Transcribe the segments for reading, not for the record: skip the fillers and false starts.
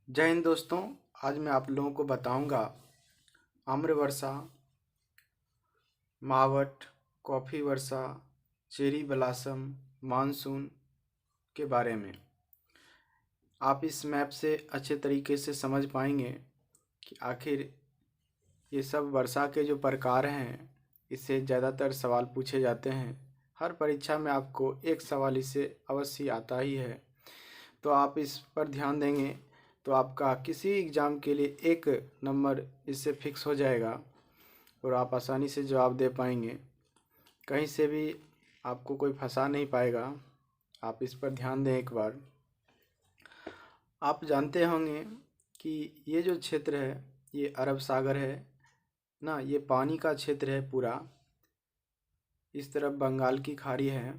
जय हिंद दोस्तों। आज मैं आप लोगों को बताऊंगा आम्र वर्षा, मावट, कॉफ़ी वर्षा, चेरी ब्लॉसम, मानसून के बारे में। आप इस मैप से अच्छे तरीके से समझ पाएंगे कि आखिर ये सब वर्षा के जो प्रकार हैं, इससे ज़्यादातर सवाल पूछे जाते हैं। हर परीक्षा में आपको एक सवाल इससे अवश्य आता ही है, तो आप इस पर ध्यान देंगे तो आपका किसी एग्ज़ाम के लिए एक नंबर इससे फिक्स हो जाएगा और आप आसानी से जवाब दे पाएंगे। कहीं से भी आपको कोई फंसा नहीं पाएगा। आप इस पर ध्यान दें एक बार। आप जानते होंगे कि ये जो क्षेत्र है ये अरब सागर है ना, ये पानी का क्षेत्र है पूरा। इस तरफ बंगाल की खाड़ी है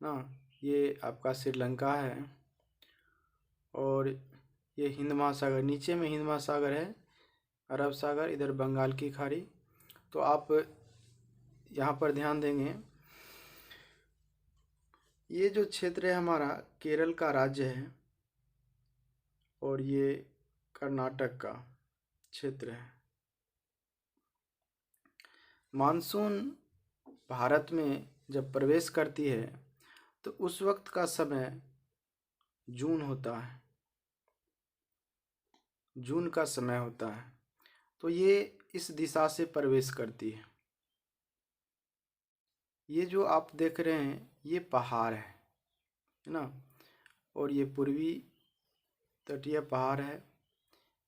ना, ये आपका श्रीलंका है और ये हिंद महासागर, नीचे में हिंद महासागर है, अरब सागर, इधर बंगाल की खाड़ी। तो आप यहाँ पर ध्यान देंगे, ये जो क्षेत्र है हमारा केरल का राज्य है और ये कर्नाटक का क्षेत्र है। मानसून भारत में जब प्रवेश करती है तो उस वक्त का समय जून होता है, जून का समय होता है। तो ये इस दिशा से प्रवेश करती है। ये जो आप देख रहे हैं ये पहाड़ है ना, और ये पूर्वी तटीय पहाड़ है,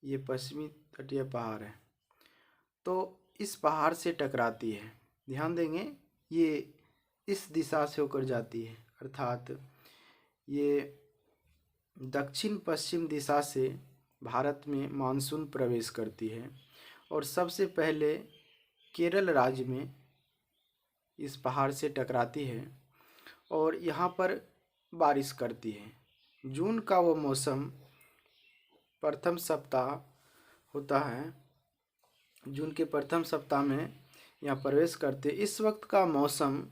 ये पश्चिमी तटीय पहाड़ है। तो इस पहाड़ से टकराती है, ध्यान देंगे, ये इस दिशा से होकर जाती है, अर्थात ये दक्षिण पश्चिम दिशा से भारत में मानसून प्रवेश करती है और सबसे पहले केरल राज्य में इस पहाड़ से टकराती है और यहाँ पर बारिश करती है। जून का वो मौसम प्रथम सप्ताह होता है, जून के प्रथम सप्ताह में यहाँ प्रवेश करते। इस वक्त का मौसम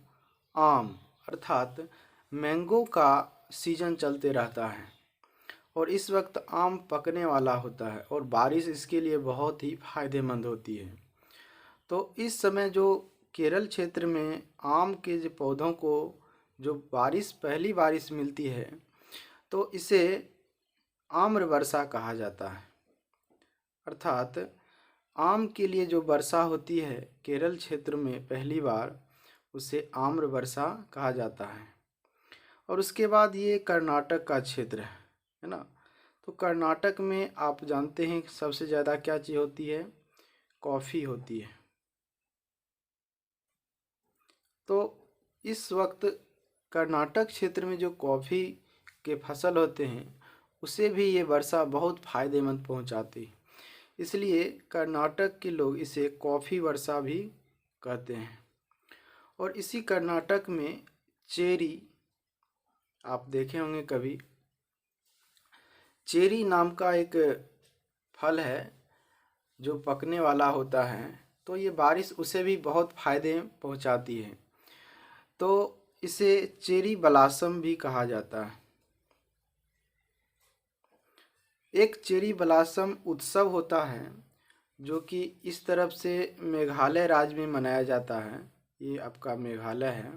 आम अर्थात मैंगो का सीजन चलते रहता है और इस वक्त आम पकने वाला होता है और बारिश इसके लिए बहुत ही फायदेमंद होती है। तो इस समय जो केरल क्षेत्र में आम के जो पौधों को जो पहली बारिश मिलती है तो इसे आम्र वर्षा कहा जाता है। अर्थात आम के लिए जो वर्षा होती है केरल क्षेत्र में पहली बार, उसे आम्र वर्षा कहा जाता है। और उसके बाद ये कर्नाटक का क्षेत्र है ना। तो कर्नाटक में आप जानते हैं सबसे ज़्यादा क्या चीज़ होती है, कॉफ़ी होती है। तो इस वक्त कर्नाटक क्षेत्र में जो कॉफ़ी के फसल होते हैं उसे भी ये वर्षा बहुत फ़ायदेमंद पहुंचाती है, इसलिए कर्नाटक के लोग इसे कॉफ़ी वर्षा भी कहते हैं। और इसी कर्नाटक में चेरी, आप देखे होंगे कभी, चेरी नाम का एक फल है जो पकने वाला होता है, तो ये बारिश उसे भी बहुत फ़ायदे पहुंचाती है। तो इसे चेरी ब्लॉसम भी कहा जाता है। एक चेरी ब्लॉसम उत्सव होता है जो कि इस तरफ से मेघालय राज्य में मनाया जाता है, ये आपका मेघालय है।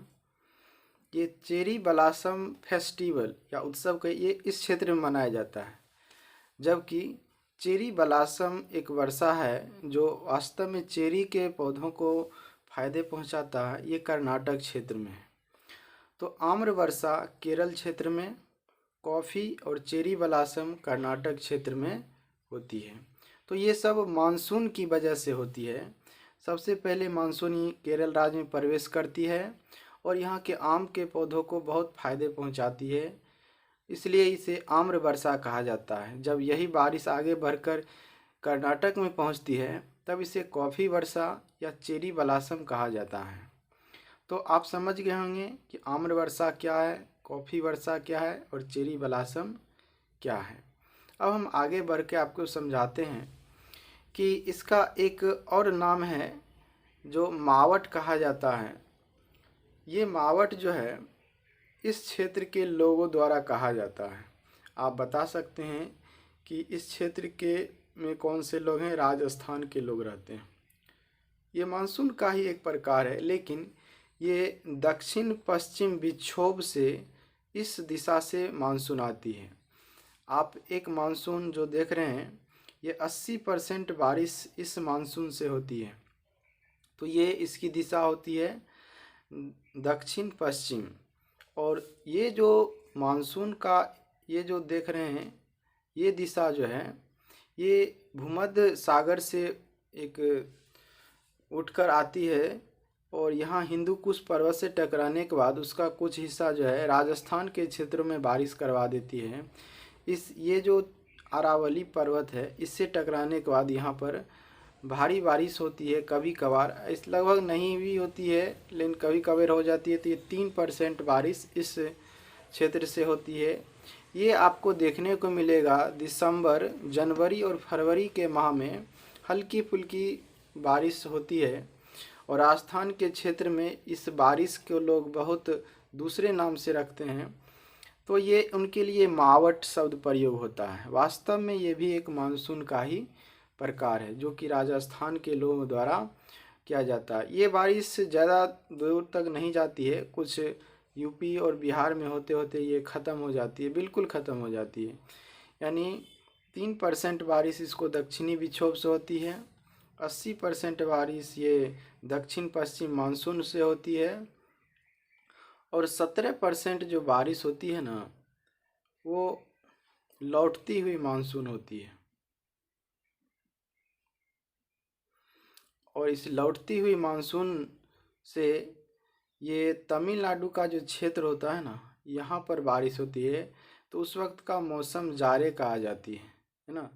ये चेरी ब्लॉसम फेस्टिवल या उत्सव का ये इस क्षेत्र में मनाया जाता है, जबकि चेरी ब्लॉसम एक वर्षा है जो वास्तव में चेरी के पौधों को फायदे पहुंचाता है, ये कर्नाटक क्षेत्र में है। तो आम्र वर्षा केरल क्षेत्र में, कॉफ़ी और चेरी ब्लॉसम कर्नाटक क्षेत्र में होती है। तो ये सब मानसून की वजह से होती है। सबसे पहले मानसून ही केरल राज्य में प्रवेश करती है और यहाँ के आम के पौधों को बहुत फ़ायदे पहुँचाती है, इसलिए इसे आम्र वर्षा कहा जाता है। जब यही बारिश आगे बढ़कर कर्नाटक में पहुँचती है तब इसे कॉफ़ी वर्षा या चेरी ब्लॉसम कहा जाता है। तो आप समझ गए होंगे कि आम्र वर्षा क्या है, कॉफ़ी वर्षा क्या है और चेरी ब्लॉसम क्या है। अब हम आगे बढ़ के आपको समझाते हैं कि इसका एक और नाम है जो मावट कहा जाता है। ये मावट जो है इस क्षेत्र के लोगों द्वारा कहा जाता है। आप बता सकते हैं कि इस क्षेत्र के में कौन से लोग हैं, राजस्थान के लोग रहते हैं। ये मानसून का ही एक प्रकार है, लेकिन ये दक्षिण पश्चिम विक्षोभ से इस दिशा से मानसून आती है। आप एक मानसून जो देख रहे हैं, ये 80% बारिश इस मानसून से होती है। तो ये इसकी दिशा होती है दक्षिण पश्चिम। और ये जो मानसून का ये जो देख रहे हैं, ये दिशा जो है, ये भूमध्य सागर से एक उठकर आती है और यहाँ हिंदू कुश पर्वत से टकराने के बाद उसका कुछ हिस्सा जो है राजस्थान के क्षेत्रों में बारिश करवा देती है। ये जो अरावली पर्वत है, इससे टकराने के बाद यहाँ पर भारी बारिश होती है। कभी कभार इस लगभग नहीं भी होती है, लेकिन कभी कभार हो जाती है। तो ये 3% बारिश इस क्षेत्र से होती है। ये आपको देखने को मिलेगा दिसंबर, जनवरी और फरवरी के माह में हल्की फुल्की बारिश होती है। और राजस्थान के क्षेत्र में इस बारिश को लोग बहुत दूसरे नाम से रखते हैं, तो ये उनके लिए मावट शब्द प्रयोग होता है। वास्तव में ये भी एक मानसून का ही प्रकार है, जो कि राजस्थान के लोगों द्वारा किया जाता है। ये बारिश ज़्यादा दूर तक नहीं जाती है, कुछ यूपी और बिहार में होते होते ये ख़त्म हो जाती है, बिल्कुल ख़त्म हो जाती है। यानी 3% बारिश इसको दक्षिणी विक्षोभ से होती है, 80% बारिश ये दक्षिण पश्चिम मानसून से होती है, और 17% जो बारिश होती है ना, वो लौटती हुई मानसून होती है। और इस लौटती हुई मानसून से ये तमिलनाडु का जो क्षेत्र होता है ना, यहाँ पर बारिश होती है। तो उस वक्त का मौसम जाड़े का आ जाती है ना।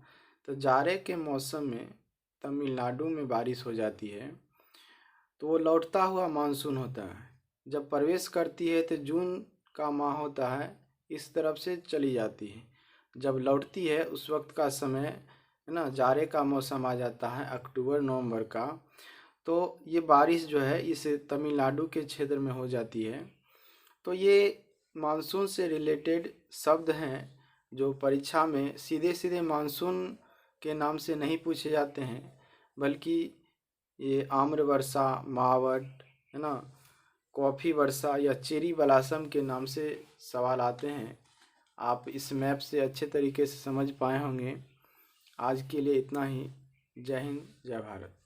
तो जाड़े के मौसम में तमिलनाडु में बारिश हो जाती है, तो वो लौटता हुआ मानसून होता है। जब प्रवेश करती है तो जून का माह होता है, इस तरफ से चली जाती है। जब लौटती है उस वक्त का समय है ना, जाड़े का मौसम आ जाता है, अक्टूबर नवंबर का। तो ये बारिश जो है इस तमिलनाडु के क्षेत्र में हो जाती है। तो ये मानसून से रिलेटेड शब्द हैं जो परीक्षा में सीधे सीधे मानसून के नाम से नहीं पूछे जाते हैं, बल्कि ये आम्र वर्षा, मावट है ना, कॉफ़ी वर्षा या चेरी ब्लॉसम के नाम से सवाल आते हैं। आप इस मैप से अच्छे तरीके से समझ पाए होंगे। आज के लिए इतना ही। जय हिंद, जय भारत।